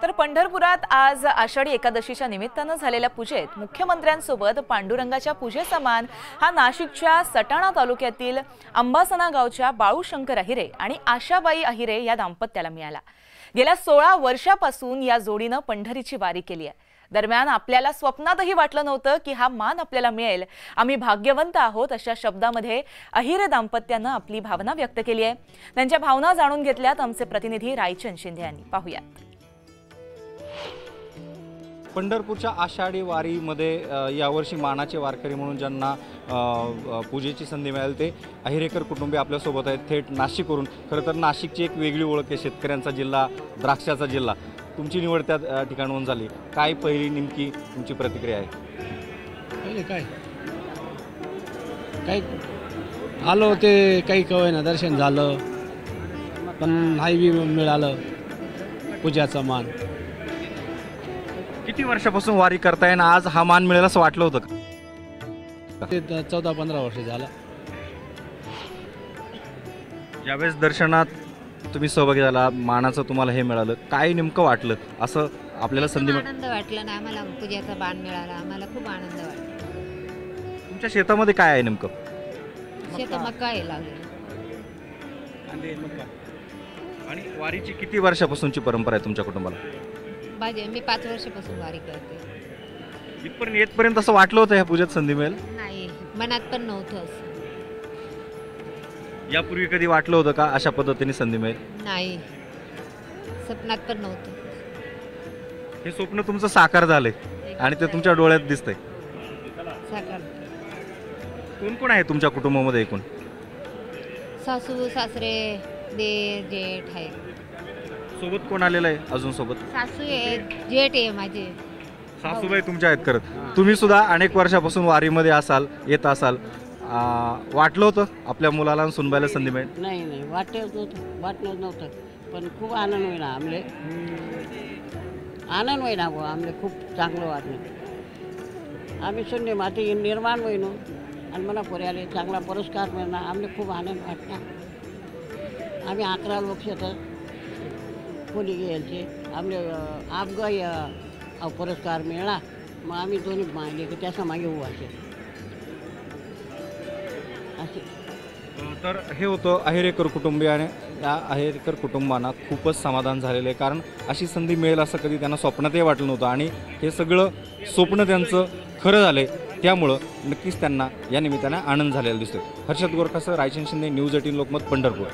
तर पंढरपुरात आज आषाढी एकादशीच्या निमित्तानं झालेल्या पूजेत मुख्यमंत्र्यांसोबत पांडुरंगाच्या पूजेसमान हा नाशिकच्या सटाणा तालुक्यातील अंबासना गावच्या बाळूशंकर अहिरे आणि आशाबाई अहिरे या दाम्पत्याला मिळाला। गेल्या 16 वर्षापासून या जोडीनं पंढरीची वारी केली आहे। दरम्यान आपल्याला स्वप्नातही वाटलं नव्हतं की हा मान आपल्याला मिळेल। आम्ही भाग्यवंत आहोत अशा शब्दामध्ये अहिरे दाम्पत्यानं आपली भावना व्यक्त केली आहे। त्यांच्या भावना जाणून घेतल्यात आमचे प्रतिनिधी रायचंद शिंदे यांनी। पाहूयात। पंढरपूरच्या आषाढी वारीमध्ये यावर्षी मानाचे वारकरी म्हणून ज्यांना पूजेची संधी मिळाली ते अहिरेकर कुटुंबीय आपल्यासोबत आहेत थेट नाशिकवरून। खरं तर नाशिकची एक वेगळी ओळख आहे, शेतकऱ्यांचा जिल्हा, द्राक्षाचा जिल्हा। तुमची निवड त्या ठिकाणाहून झाली, काय पहिली नेमकी तुमची प्रतिक्रिया आहे? पहिले काय आलो ते काही कळेना, दर्शन झालं पण नाही बी मिळालं पूजाचा मान। किती वर्षापासून वारी करताय ना आज हा मान मिळेल असं वाटलं होतं का? ते 14-15 वर्ष झालं। यावेळेस दर्शनात तुम्ही सहभागी झाला, मानाचं तुम्हाला हे मिळालं, काय नेमकं वाटलं? असं आपल्याला संधी आनंद वाटला ना, आम्हाला पूजेचा मान मिळाला, आम्हाला खूप आनंद वाटला। तुमच्या शेतामध्ये काय आहे नेमकं? शेतात मका आहे लागली। आणि वारीची किती वर्षापासूनची परंपरा आहे तुमच्या कुटुंबाला? मी 5 वर्षापासून वारी करते। इथपर्यंत येतपर्यंत असं वाटलं होतं ह्या पूजेत संधी मिळेल? नाही, मनात पण नव्हतं असं। यापूर्वी कधी वाटलं होतं का अशा पद्धतीने संधी मिळेल? नाही, स्वप्नात पण नव्हतं। हे स्वप्न तुमचं साकार झालंय आणि ते तुमच्या डोळ्यात दिसतंय। साकार। कोण कोण आहे तुमच्या कुटुंबामध्ये एकूण? सासू सासरे देर जेठ आहे। सोबत कोण आलेलं आहे अजून सोबत? सासू आहे, जेठ आहे माझे। सासूबाई तुमच्या आहेत करत। तुम्ही सुद्धा अनेक वर्षापासून वारीमध्ये असाल, येत असाल, वाटलं होतं आपल्या मुलाला आणि सुनबाईला संधी मिळेल? नाही वाटलं नव्हतं पण खूप आनंद होईना आमले, आनंद होईना गो आमले, खूप चांगलं वाटलं। आम्ही शून्य माती निर्माण होईनो आणि मला पोऱ्याले चांगला पुरस्कार मिळणार, आमले खूप आनंद वाटला। आम्ही 11 लोक शेतात कोणी घ्यायचे, आमले आपगा पुरस्कार मिळाला, मग आम्ही दोन्ही मागले की त्याच्या मागे उभाचे असे। तर हे होतं अहिरेकर कुटुंबियाने। या अहिरेकर कुटुंबांना खूपच समाधान झालेलं आहे, कारण अशी संधी मिळेल असं कधी त्यांना स्वप्नातही वाटलं नव्हतं आणि हे सगळं स्वप्न त्यांचं खरं झालंय। त्यामुळं नक्कीच त्यांना या निमित्ताने आनंद झालेला दिसतोय। हर्षद गोरखासह रायचंद शिंदे, न्यूज 18 लोकमत, पंढरपूर।